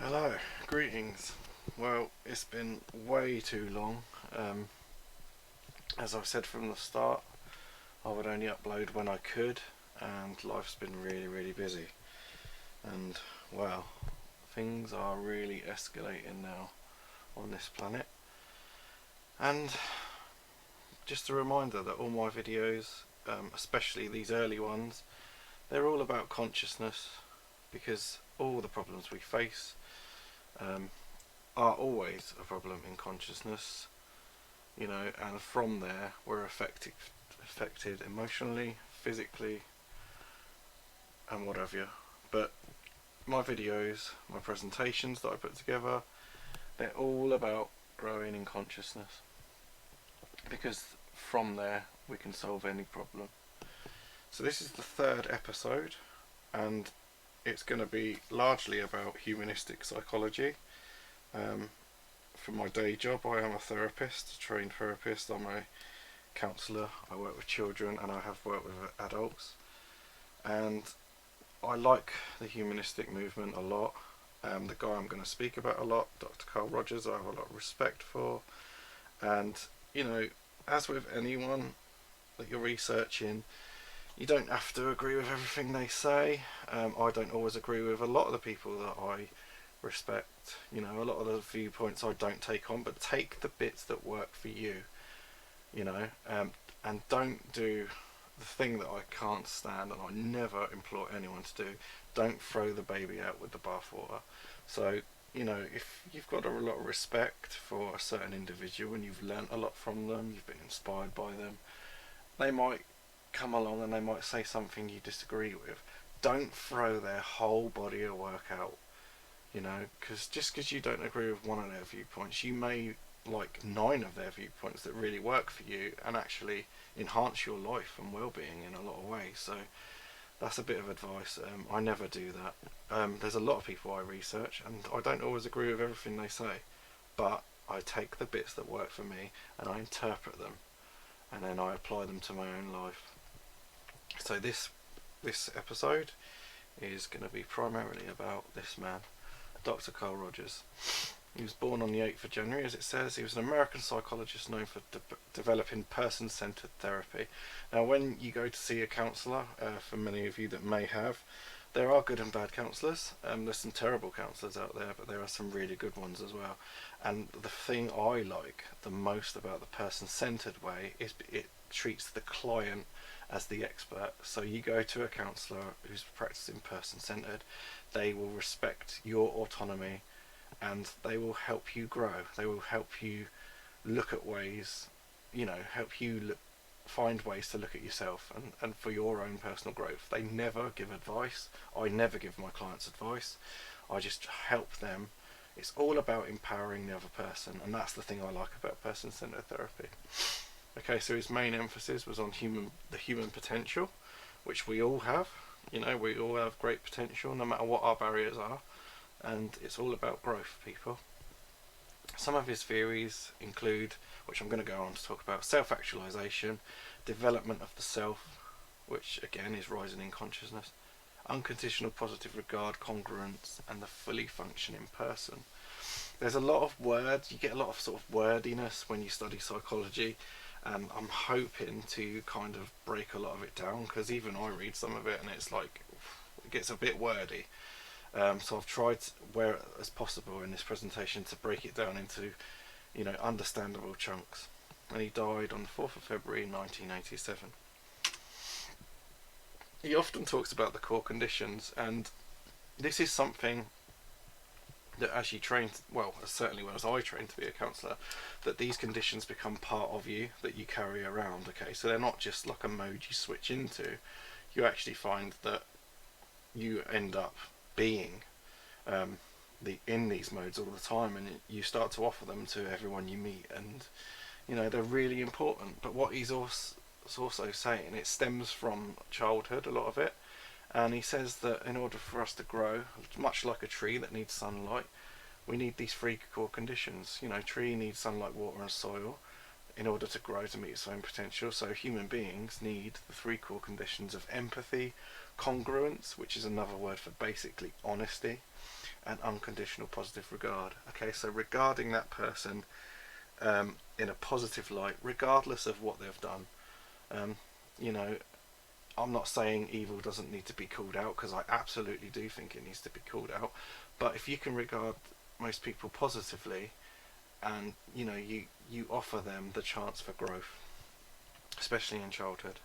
Hello, greetings. Well, it's been way too long. As I said from the start, I would only upload when I could, and life's been really busy. And well, things are really escalating now on this planet. And just a reminder that all my videos, especially these early ones, they're all about consciousness because all the problems we face um, are always a problem in consciousness, and from there we're affected emotionally, physically, and what have you. But my videos, my presentations that I put together, they're all about growing in consciousness because from there we can solve any problem. So this is the third episode, and it's going to be largely about humanistic psychology. For my day job, I am a therapist, a trained therapist. I'm a counsellor. I work with children and I have worked with adults. And I like the humanistic movement a lot. The guy I'm going to speak about a lot, Dr. Carl Rogers, I have a lot of respect for. And, as with anyone that you're researching, you don't have to agree with everything they say. I don't always agree with a lot of the people that I respect. A lot of the viewpoints I don't take on, but take the bits that work for you. And don't do the thing that I can't stand, and I never implore anyone to do. Don't throw the baby out with the bathwater. So, if you've got a lot of respect for a certain individual and you've learnt a lot from them, you've been inspired by them, they might come along and they might say something you disagree with. Don't throw their whole body of work out, because just because you don't agree with one of their viewpoints, you may like 9 of their viewpoints that really work for you and actually enhance your life and well-being in a lot of ways. So that's a bit of advice. I never do that. There's a lot of people I research and I don't always agree with everything they say, but I take the bits that work for me and I interpret them, and then I apply them to my own life. So this episode is going to be primarily about this man, Dr. Carl Rogers. He was born on the 8th of January, as it says. He was an American psychologist known for developing person-centered therapy. Now, when you go to see a counsellor, for many of you that may have, there are good and bad counsellors. There's some terrible counsellors out there, but there are some really good ones as well. And the thing I like the most about the person-centered way is it treats the client as the expert. So you go to a counsellor who's practicing person-centered, they will respect your autonomy and they will help you grow. They will help you look at ways, help you find ways to look at yourself and for your own personal growth. They never give advice. I never give my clients advice. I just help them. It's all about empowering the other person, and that's the thing I like about person-centered therapy. Okay, so his main emphasis was on the human potential, which we all have. We all have great potential, no matter what our barriers are, and it's all about growth, people. Some of his theories include, which I'm going to go on to talk about, self-actualization, development of the self, which again is rising in consciousness, unconditional positive regard, congruence, and the fully functioning person. There's a lot of words, you get a lot of sort of wordiness when you study psychology, and I'm hoping to kind of break a lot of it down, because even I read some of it and it's like, it gets a bit wordy. So I've tried, where as possible in this presentation, to break it down into, understandable chunks. And he died on the 4th of February 1987. He often talks about the core conditions, and this is something that as you train, well, certainly as I trained to be a counsellor, that these conditions become part of you, that you carry around. Okay, so they're not just like a mode you switch into. You actually find that you end up being in these modes all the time, and you start to offer them to everyone you meet, and they're really important. But what he's also saying, it stems from childhood, a lot of it, and he says that in order for us to grow, much like a tree that needs sunlight, we need these 3 core conditions. Tree needs sunlight, water and soil in order to grow to meet its own potential. So human beings need the 3 core conditions of empathy, congruence, which is another word for basically honesty, and unconditional positive regard. Okay, so regarding that person in a positive light, regardless of what they've done. You know, I'm not saying evil doesn't need to be called out, because I absolutely do think it needs to be called out. But if you can regard most people positively, and you offer them the chance for growth, especially in childhood.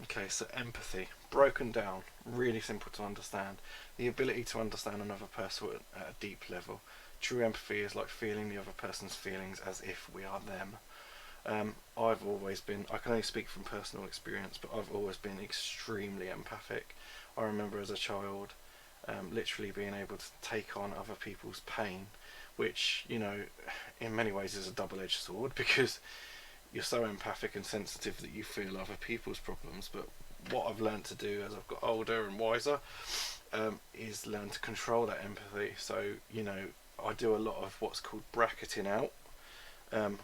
Okay, so empathy, broken down, really simple to understand. The ability to understand another person at a deep level. True empathy is like feeling the other person's feelings as if we are them. I've always been, I can only speak from personal experience, but I've always been extremely empathic. I remember as a child literally being able to take on other people's pain, which, in many ways is a double-edged sword, because you're so empathic and sensitive that you feel other people's problems. But what I've learned to do as I've got older and wiser is learn to control that empathy. So, I do a lot of what's called bracketing out.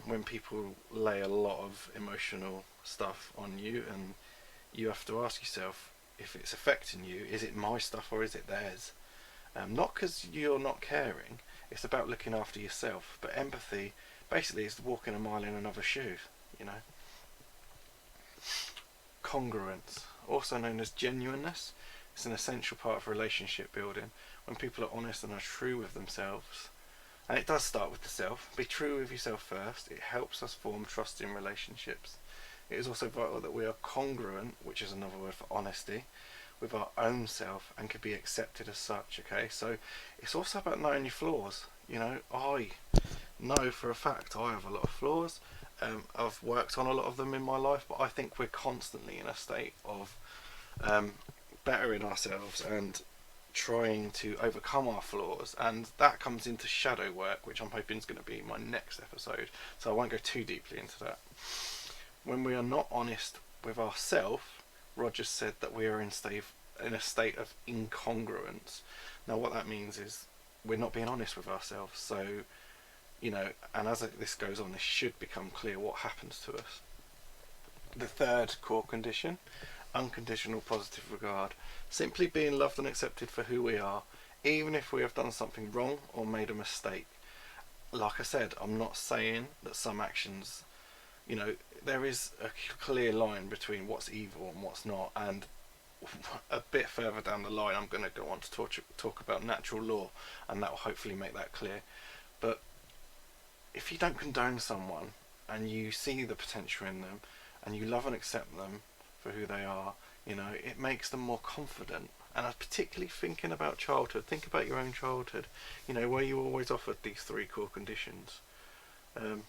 When people lay a lot of emotional stuff on you, and you have to ask yourself, if it's affecting you, is it my stuff or is it theirs? Not because you're not caring, it's about looking after yourself. But empathy basically is walking a mile in another's shoes, Congruence, also known as genuineness, is an essential part of relationship building. When people are honest and are true with themselves, and it does start with the self. Be true with yourself first. It helps us form trusting relationships. It is also vital that we are congruent, which is another word for honesty, with our own self, and can be accepted as such. Okay, so it's also about knowing your flaws. I know for a fact I have a lot of flaws. I've worked on a lot of them in my life, but I think we're constantly in a state of bettering ourselves and trying to overcome our flaws, and that comes into shadow work, which I'm hoping is going to be my next episode, so I won't go too deeply into that. When we are not honest with ourselves, Rogers said that we are in a state of incongruence. Now what that means is we're not being honest with ourselves. So and as this goes on, this should become clear what happens to us. The third core condition, unconditional positive regard. Simply being loved and accepted for who we are, even if we have done something wrong or made a mistake. Like I said, I'm not saying that some actions, there is a clear line between what's evil and what's not, and a bit further down the line I'm going to go on to talk about natural law, and that will hopefully make that clear. But if you don't condone someone and you see the potential in them and you love and accept them for who they are, it makes them more confident. And I'm particularly thinking about childhood. Think about your own childhood, where you always offered these three core conditions. And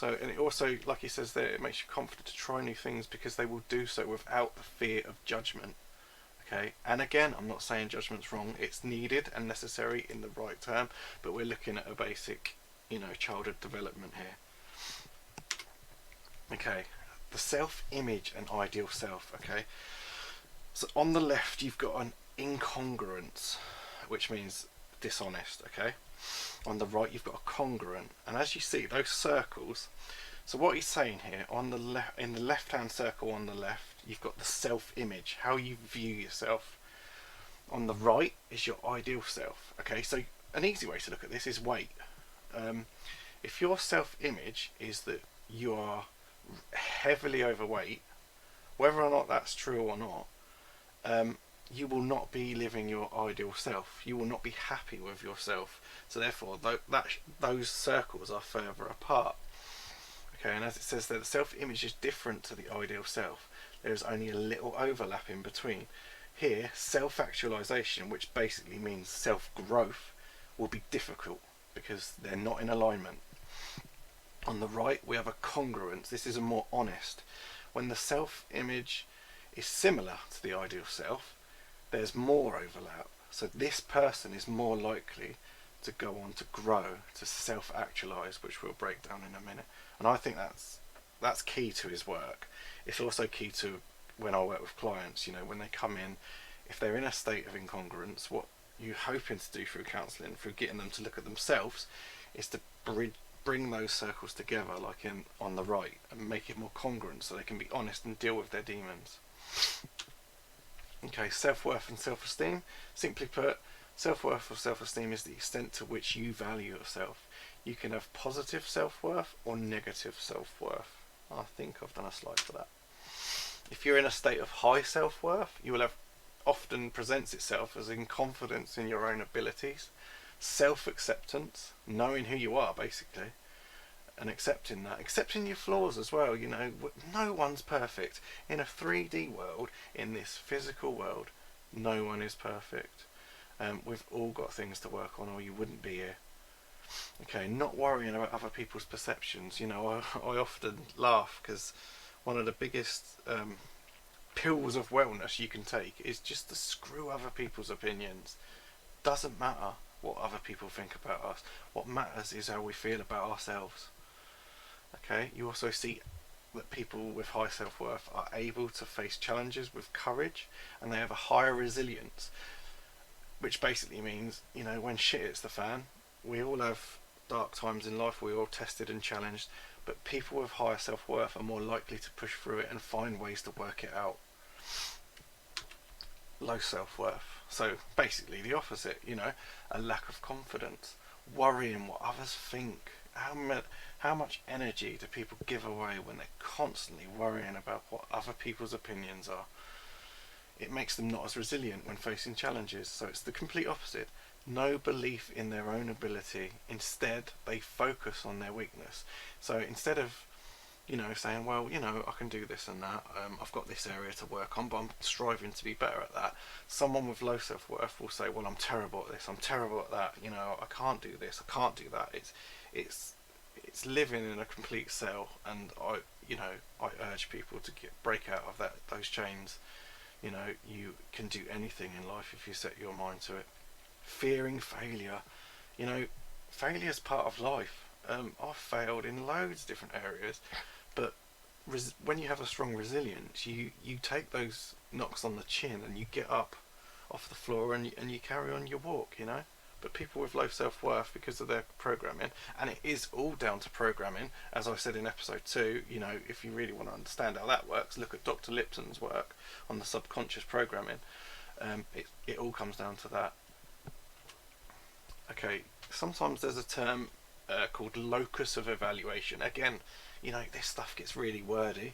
it also, like he says there, it makes you confident to try new things because they will do so without the fear of judgment. Okay, and again, I'm not saying judgment's wrong. It's needed and necessary in the right term, but we're looking at a basic, childhood development here. Okay, the self-image and ideal self. Okay, so on the left you've got an incongruence, which means dishonest. Okay, on the right you've got a congruent, and as you see those circles, so what he's saying here, on the left, in the left-hand circle on the left, you've got the self-image, how you view yourself. On the right is your ideal self. Okay, so an easy way to look at this is weight. If your self-image is that you are heavily overweight, whether or not that's true or not, you will not be living your ideal self. You will not be happy with yourself. So therefore, those circles are further apart. Okay, and as it says there, the self-image is different to the ideal self. There is only a little overlap in between. Here, self-actualization, which basically means self-growth, will be difficult because they're not in alignment. On the right, we have a congruence. This is a more honest. When the self-image is similar to the ideal self, there's more overlap. So this person is more likely to go on to grow, to self-actualize, which we'll break down in a minute. And I think that's key to his work. It's also key to when I work with clients, when they come in, if they're in a state of incongruence, what you're hoping to do through counselling, through getting them to look at themselves, is to bring those circles together, like on the right, and make it more congruent so they can be honest and deal with their demons. Okay, self-worth and self-esteem. Simply put, Self-worth or self-esteem is the extent to which you value yourself. You can have positive self-worth or negative self-worth. I think I've done a slide for that. If you're in a state of high self-worth, you will have often presents itself as in confidence in your own abilities, self-acceptance, knowing who you are basically, and accepting that, accepting your flaws as well. You know, no one's perfect. In a 3D world, in this physical world, no one is perfect. We've all got things to work on, or you wouldn't be here. Okay, not worrying about other people's perceptions. You know, I often laugh because one of the biggest pills of wellness you can take is just to screw other people's opinions. Doesn't matter what other people think about us. What matters is how we feel about ourselves. Okay, you also see that people with high self-worth are able to face challenges with courage, and they have a higher resilience, which basically means, you know, when shit hits the fan, we all have dark times in life, we're all tested and challenged, but people with higher self-worth are more likely to push through it and find ways to work it out. Low self-worth, so basically the opposite, you know, a lack of confidence, worrying what others think. How much energy do people give away when they're constantly worrying about what other people's opinions are? It makes them not as resilient when facing challenges. So it's the complete opposite. No belief in their own ability. Instead, they focus on their weakness. So instead of, you know, saying, well, you know, I can do this and that, I've got this area to work on, but I'm striving to be better at that. Someone with low self-worth will say, well, I'm terrible at this, I'm terrible at that, you know, I can't do this, I can't do that. It's living in a complete cell, and I urge people to break out of those chains. You know, you can do anything in life if you set your mind to it. Fearing failure, you know, failure is part of life. I've failed in loads of different areas, but when you have a strong resilience, you take those knocks on the chin and you get up off the floor and you carry on your walk, you know. But people with low self-worth, because of their programming, and it is all down to programming, as I said in episode 2, you know, if you really want to understand how that works, look at Dr. Lipton's work on the subconscious programming. It all comes down to that. Okay, sometimes there's a term called locus of evaluation. Again, you know, this stuff gets really wordy,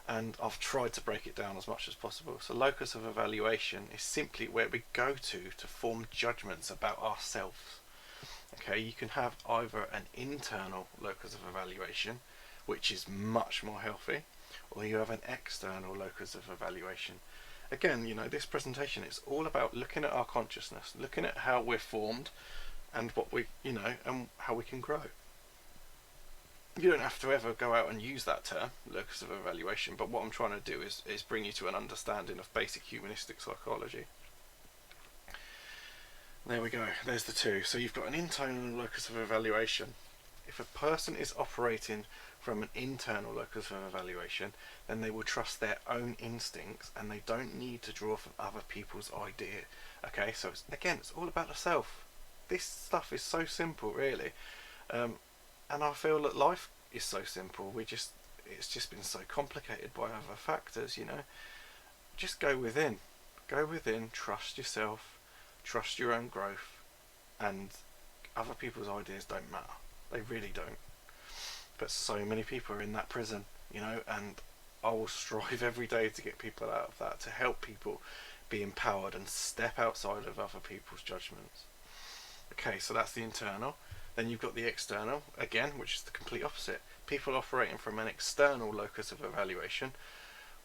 and I've tried to break it down as much as possible. So locus of evaluation is simply where we go to form judgments about ourselves. Okay, you can have either an internal locus of evaluation, which is much more healthy, or you have an external locus of evaluation. Again, you know, this presentation is all about looking at our consciousness, looking at how we're formed, and what we, you know, and how we can grow. You don't have to ever go out and use that term, locus of evaluation, but what I'm trying to do is bring you to an understanding of basic humanistic psychology. There we go, there's the two. So you've got an internal locus of evaluation. If a person is operating from an internal locus of evaluation, then they will trust their own instincts and they don't need to draw from other people's idea. Okay, so it's all about the self. This stuff is so simple, really. And I feel that life is so simple. It's just been so complicated by other factors, you know. Just go within, trust yourself, trust your own growth, and other people's ideas don't matter. They really don't. But so many people are in that prison, you know, and I will strive every day to get people out of that, to help people be empowered and step outside of other people's judgments. Okay, so that's the internal. Then you've got the external, again, which is the complete opposite. People operating from an external locus of evaluation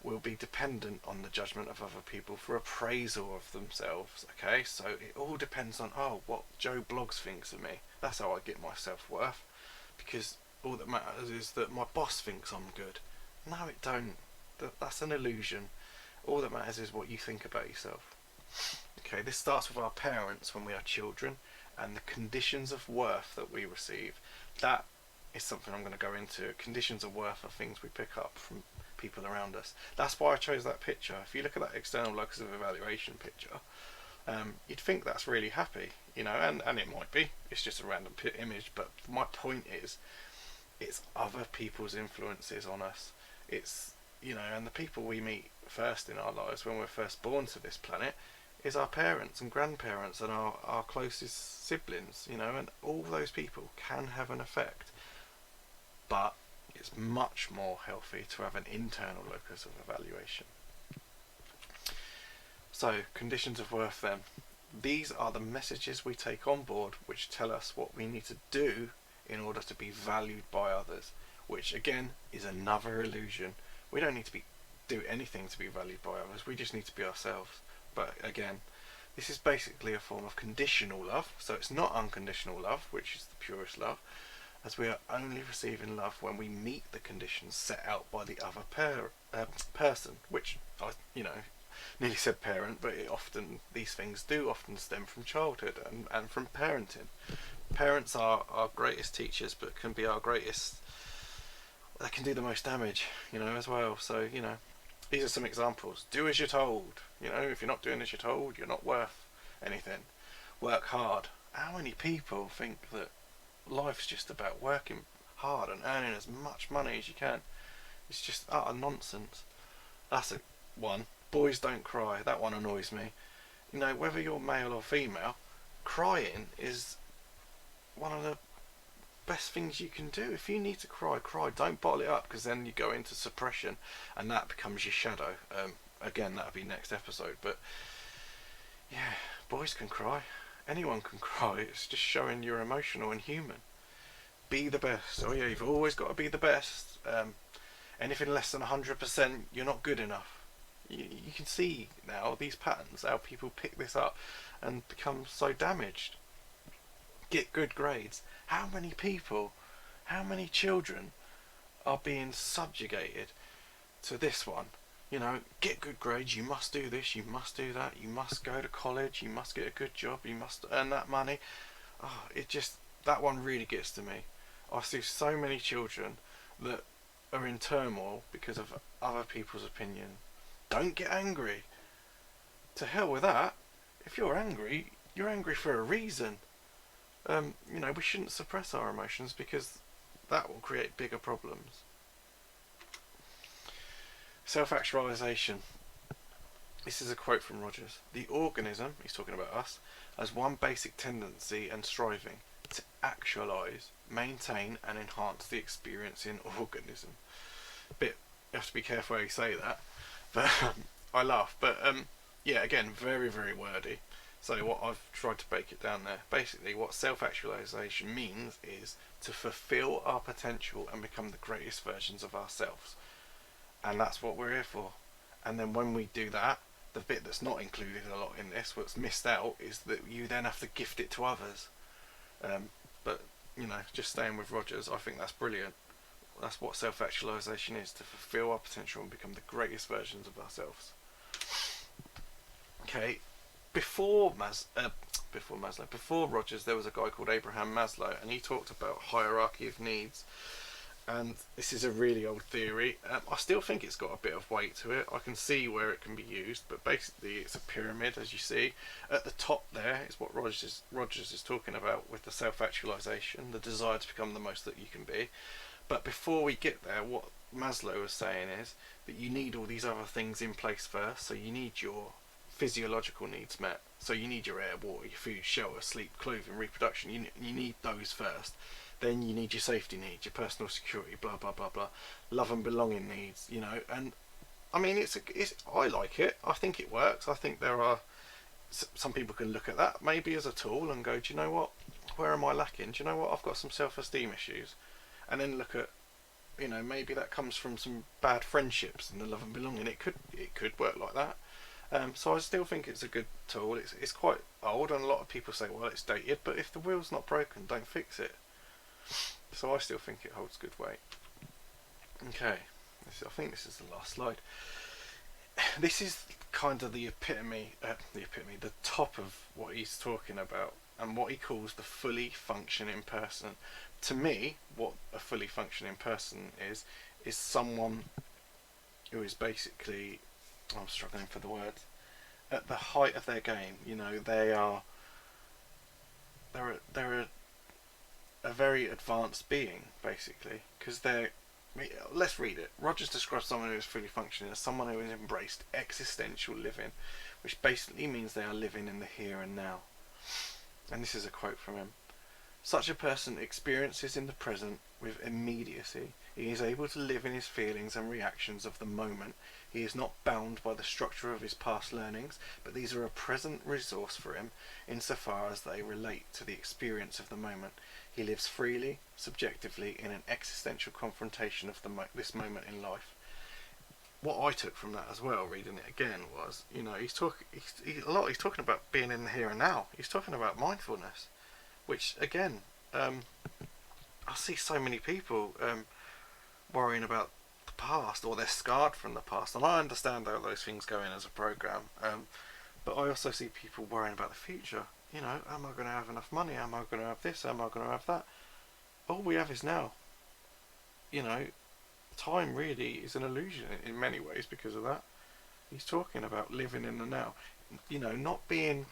will be dependent on the judgment of other people for appraisal of themselves. Okay, so it all depends on, what Joe Bloggs thinks of me. That's how I get my self-worth, because all that matters is that my boss thinks I'm good. No, it don't. That's an illusion. All that matters is what you think about yourself. Okay, this starts with our parents when we are children, and the conditions of worth that we receive. That is something I'm going to go into. Conditions of worth are things we pick up from people around us. That's why I chose that picture. If you look at that external locus of evaluation picture, you'd think that's really happy, you know, and it might be. It's just a random image, but my point is, it's other people's influences on us. It's, you know, and the people we meet first in our lives when we're first born to this planet, is our parents and grandparents and our closest siblings, and all those people can have an effect. But it's much more healthy to have an internal locus of evaluation. So, conditions of worth then. These are the messages we take on board which tell us what we need to do in order to be valued by others, which again is another illusion. We don't need to do anything to be valued by others, we just need to be ourselves. But again, this is basically a form of conditional love, so it's not unconditional love, which is the purest love, as we are only receiving love when we meet the conditions set out by the other person, which I, nearly said parent, but these things do often stem from childhood and from parenting. Parents are our greatest teachers, but can be our greatest. They can do the most damage, as well. So, these are some examples. Do as you're told. If you're not doing as you're told, you're not worth anything. Work hard. How many people think that life's just about working hard and earning as much money as you can? It's just utter nonsense. That's one. Boys don't cry. That one annoys me. Whether you're male or female, crying is one of the best things you can do. If you need to cry, cry. Don't bottle it up, because then you go into suppression and that becomes your shadow. Again, that'll be next episode. But yeah, boys can cry. Anyone can cry. It's just showing you're emotional and human. Be the best. Oh yeah, you've always got to be the best. Anything less than 100%, you're not good enough. You can see now these patterns, how people pick this up and become so damaged. Get good grades. How many people, how many children are being subjugated to this one? Get good grades, you must do this, you must do that, you must go to college, you must get a good job, you must earn that money. That one really gets to me. I see so many children that are in turmoil because of other people's opinion. Don't get angry. To hell with that. If you're angry for a reason. We shouldn't suppress our emotions, because that will create bigger problems. Self-actualization. This is a quote from Rogers. The organism, he's talking about us, has one basic tendency and striving: to actualize, maintain and enhance the experiencing organism. You have to be careful how you say that, but I laugh. But yeah, again, very, very wordy. So what I've tried to break it down there. Basically, what self-actualization means is to fulfill our potential and become the greatest versions of ourselves. And that's what we're here for. And then when we do that, the bit that's not included a lot in this, what's missed out, is that you then have to gift it to others. But, just staying with Rogers, I think that's brilliant. That's what self-actualization is: to fulfill our potential and become the greatest versions of ourselves. Okay. Before Rogers, there was a guy called Abraham Maslow, and he talked about hierarchy of needs. And this is a really old theory. I still think it's got a bit of weight to it. I can see where it can be used, but basically it's a pyramid, as you see. At the top there is what Rogers is talking about with the self-actualization, the desire to become the most that you can be. But before we get there, what Maslow was saying is that you need all these other things in place first. So you need your physiological needs met. So you need your air, water, your food, shelter, sleep, clothing, reproduction. You need those first. Then you need your safety needs, your personal security, blah blah blah blah, love and belonging needs. And I mean, I like it. I think it works. I think there are some people can look at that maybe as a tool and go, do you know what? Where am I lacking? Do you know what? I've got some self-esteem issues, and then look at, maybe that comes from some bad friendships and the love and belonging. It could work like that. So I still think it's a good tool. It's quite old, and a lot of people say, well, it's dated, but if the wheel's not broken, don't fix it. So I still think it holds good weight. Okay, I think this is the last slide. This is kind of the top of what he's talking about, and what he calls the fully functioning person. To me, what a fully functioning person is someone who is basically, I'm struggling for the words, at the height of their game. They're a very advanced being, basically, because they're let's read it. Rogers describes someone who is fully functioning as someone who has embraced existential living, which basically means they are living in the here and now. And this is a quote from him. Such a person experiences in the present with immediacy. He is able to live in his feelings and reactions of the moment. He is not bound by the structure of his past learnings, but these are a present resource for him insofar as they relate to the experience of the moment. He lives freely, subjectively, in an existential confrontation of this moment in life. What I took from that as well, reading it again, was, he's talking about being in the here and now. He's talking about mindfulness, which again, I see so many people worrying about the past, or they're scarred from the past, and I understand how those things go in as a program, but I also see people worrying about the future. Am I going to have enough money? Am I going to have this? Am I going to have that? All we have is now. Time really is an illusion in many ways because of that. He's talking about living in the now, not being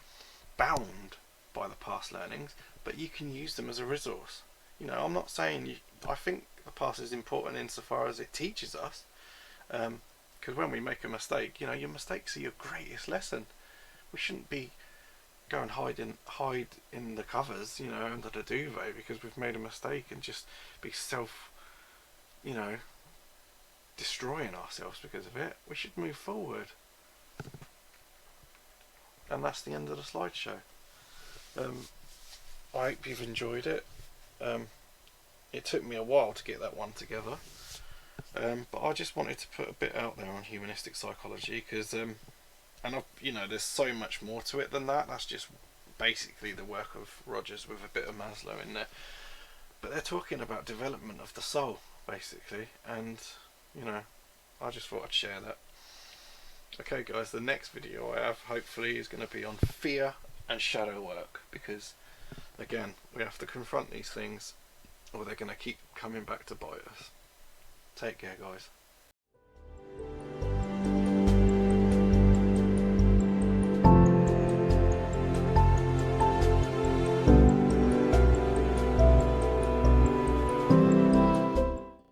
bound by the past learnings, but you can use them as a resource. I'm not saying I think the past is important insofar as it teaches us, because when we make a mistake, your mistakes are your greatest lesson. We shouldn't be go and hide in the covers, under the duvet because we've made a mistake, and just be destroying ourselves because of it. We should move forward. And that's the end of the slideshow. I hope you've enjoyed it. It took me a while to get that one together, but I just wanted to put a bit out there on humanistic psychology, because there's so much more to it than that. That's just basically the work of Rogers with a bit of Maslow in there. But they're talking about development of the soul, basically, and I just thought I'd share that. Okay guys, the next video I have hopefully is going to be on fear and shadow work, because again, we have to confront these things or they're going to keep coming back to bite us. Take care guys.